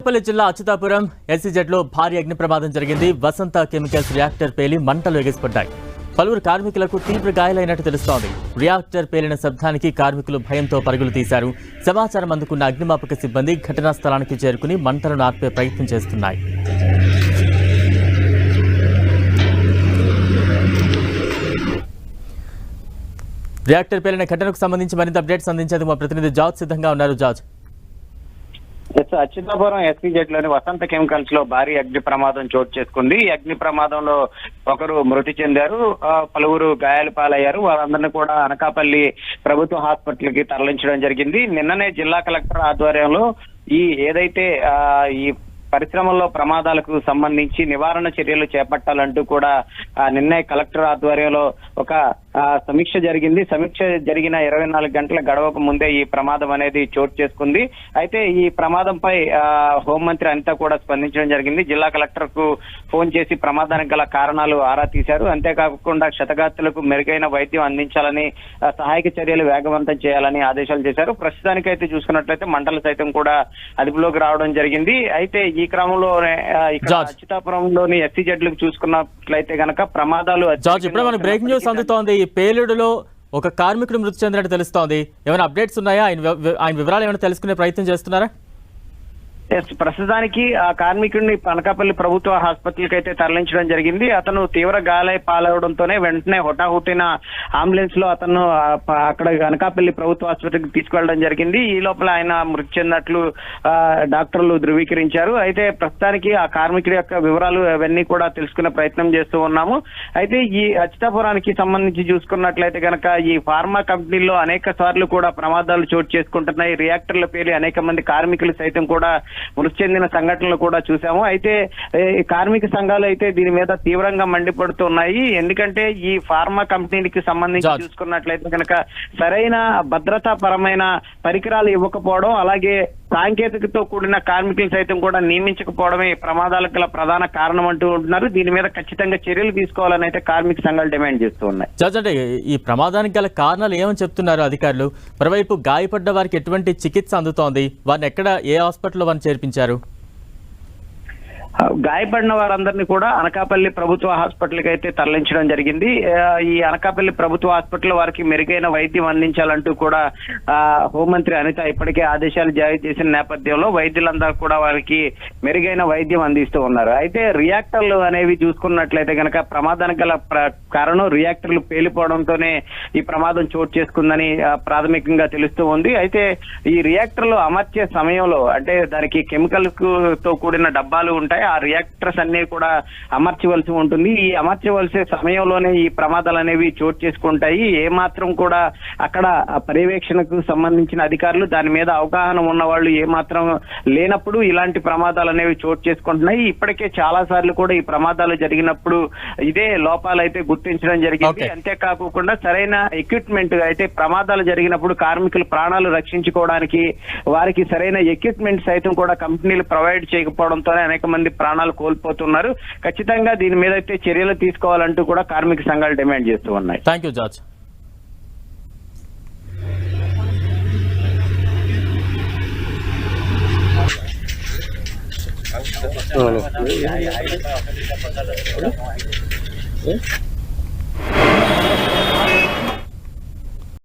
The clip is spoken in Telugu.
అనకాపల్లి జిల్లా అచ్యుతాపురం ఎస్సీజెడ్లో భారీ అగ్ని ప్రమాదం జరిగింది. వసంత కెమికల్స్ రియాక్టర్ పేలి మంటలు ఎగిసిపడ్డాయి. పలువురు కార్మికులకు తీవ్ర గాయాలైనట్టు తెలుస్తోంది. రియాక్టర్ పేలిన శబ్దానికి కార్మికులు భయంతో పరుగులు తీశారు. సమాచారం అందుకున్న అగ్నిమాపక సిబ్బంది ఘటనా స్థలానికి చేరుకుని మంటలను ఆర్పే ప్రయత్నం చేస్తున్నాయి. రియాక్టర్ పేలిన ఘటనకు సంబంధించి మరింత అప్డేట్స్ అందించేందుకు మా ప్రతినిధి జార్జ్ సిద్ధంగా ఉన్నారు. జార్జ్, అచ్యుతాపురం ఎస్పీజెడ్ లోని వసంత కెమికల్స్ లో భారీ అగ్ని ప్రమాదం చోటు చేసుకుంది. ఈ అగ్ని ప్రమాదంలో ఒకరు మృతి చెందారు, పలువురు గాయాల పాలయ్యారు. వారందరినీ కూడా అనకాపల్లి ప్రభుత్వ హాస్పిటల్ కి తరలించడం జరిగింది. నిన్ననే జిల్లా కలెక్టర్ ఆధ్వర్యంలో ఏదైతే ఈ పరిశ్రమల్లో ప్రమాదాలకు సంబంధించి నివారణ చర్యలు చేపట్టాలంటూ కూడా నిన్నే కలెక్టర్ ఆధ్వర్యంలో ఒక సమీక్ష జరిగింది. సమీక్ష జరిగిన 24 గంటల గడవక ముందే ఈ ప్రమాదం అనేది చోటు చేసుకుంది. అయితే ఈ ప్రమాదంపై హోంమంత్రి అనిత కూడా స్పందించడం జరిగింది. జిల్లా కలెక్టర్ కు ఫోన్ చేసి ప్రమాదానికి గల కారణాలు ఆరా తీశారు. అంతేకాకుండా క్షతగాత్రులకు మెరుగైన వైద్యం అందించాలని, సహాయక చర్యలు వేగవంతం చేయాలని ఆదేశాలు చేశారు. ప్రస్తుతానికైతే చూసుకున్నట్లయితే మంటలు సైతం కూడా అదుపులోకి రావడం జరిగింది. అయితే ఈ క్రమంలో ఇక్కడ అచ్యుతాపురంలోని ఎస్సీజెడ్లకు చూసుకున్నట్లయితే గనక ప్రమాదాలు బ్రేకింగ్ న్యూస్ అందుతోంది. ఈ పేలుడులో ఒక కార్మికుడు మృతి చెందినట్టు తెలుస్తోంది. ఏమైనా అప్డేట్స్ ఉన్నాయా? ఆయన వివరాలు ఏమైనా తెలుసుకునే ప్రయత్నం చేస్తున్నారా? ప్రస్తుతానికి ఆ కార్మికుడిని అనకాపల్లి ప్రభుత్వ హాస్పిటల్కి అయితే తరలించడం జరిగింది. అతను తీవ్ర గాయాలై పాలవడంతోనే వెంటనే హుటాహుటిన అంబులెన్స్ లో అతను అక్కడ అనకాపల్లి ప్రభుత్వ ఆసుపత్రికి తీసుకెళ్లడం జరిగింది. ఈ లోపల ఆయన మృతి చెందినట్లు డాక్టర్లు ధృవీకరించారు. అయితే ప్రస్తుతానికి ఆ కార్మికుడి యొక్క వివరాలు అవన్నీ కూడా తెలుసుకునే ప్రయత్నం చేస్తూ ఉన్నాము. అయితే ఈ అచ్యుతాపురానికి సంబంధించి చూసుకున్నట్లయితే కనుక ఈ ఫార్మా కంపెనీల్లో అనేక సార్లు కూడా ప్రమాదాలు చోటు చేసుకుంటున్నాయి. రియాక్టర్ల పేలి అనేక మంది కార్మికులు సైతం కూడా మృతి చెందిన సంఘటనలు కూడా చూసాము. అయితే కార్మిక సంఘాలు అయితే దీని మీద తీవ్రంగా మండిపడుతున్నాయి. ఎందుకంటే ఈ ఫార్మా కంపెనీకి సంబంధించి చూసుకున్నట్లయితే కనుక సరైన భద్రతా పరమైన పరికరాలు ఇవ్వకపోవడం, అలాగే సాంకేతికతో కూడిన కార్మికులు సైతం కూడా నియమించకపోవడమే ప్రమాదాలకు గల ప్రధాన కారణం అంటూ ఉంటున్నారు. దీని మీద ఖచ్చితంగా చర్యలు తీసుకోవాలని అయితే కార్మిక సంఘాలు డిమాండ్ చేస్తూ ఉన్నాయి. అంటే ఈ ప్రమాదానికి గల కారణాలు ఏమని చెప్తున్నారు అధికారులు? మరోవైపు గాయపడ్డ వారికి ఎటువంటి చికిత్స అందుతోంది? వారిని ఎక్కడ, ఏ హాస్పిటల్లో వారిని చేర్పించారు? గాయపడిన వారందరినీ కూడా అనకాపల్లి ప్రభుత్వ హాస్పిటల్కి అయితే తరలించడం జరిగింది. ఈ అనకాపల్లి ప్రభుత్వ హాస్పిటల్ వారికి మెరుగైన వైద్యం అందించాలంటూ కూడా హోంమంత్రి అనిత ఇప్పటికే ఆదేశాలు జారీ చేసిన నేపథ్యంలో వైద్యులందరూ కూడా వారికి మెరుగైన వైద్యం అందిస్తూ ఉన్నారు. అయితే రియాక్టర్లు అనేవి చూసుకున్నట్లయితే కనుక ప్రమాదానికి గల కారణం రియాక్టర్లు పేలిపోవడంతోనే ఈ ప్రమాదం చోటు చేసుకుందని ప్రాథమికంగా తెలుస్తూ ఉంది. అయితే ఈ రియాక్టర్లు అమర్చే సమయంలో, అంటే దానికి కెమికల్ తో కూడిన డబ్బాలు ఉంటాయి, ఆ రియాక్టర్స్ అన్ని కూడా అమర్చవలసి ఉంటుంది. ఈ అమర్చవలసే సమయంలోనే ఈ ప్రమాదాలు అనేవి చోటు చేసుకుంటాయి. ఏమాత్రం కూడా అక్కడ పర్యవేక్షణకు సంబంధించిన అధికారులు, దాని మీద అవగాహన ఉన్న వాళ్ళు ఏమాత్రం లేనప్పుడు ఇలాంటి ప్రమాదాలు అనేవి చోటు చేసుకుంటున్నాయి. ఇప్పటికే చాలా సార్లు కూడా ఈ ప్రమాదాలు జరిగినప్పుడు ఇదే లోపాలు అయితే గుర్తించడం జరిగింది. అంతేకాకుండా సరైన ఎక్విప్మెంట్, అయితే ప్రమాదాలు జరిగినప్పుడు కార్మికుల ప్రాణాలు రక్షించుకోవడానికి వారికి సరైన ఎక్విప్మెంట్ సైతం కూడా కంపెనీలు ప్రొవైడ్ చేయకపోవడంతోనే అనేక మంది ప్రాణాలు కోల్పోతున్నారు. ఖచ్చితంగా దీని మీద అయితే చర్యలు తీసుకోవాలంటూ కూడా కార్మిక సంఘాలు డిమాండ్ చేస్తూ ఉన్నాయి. Thank you George. Hello.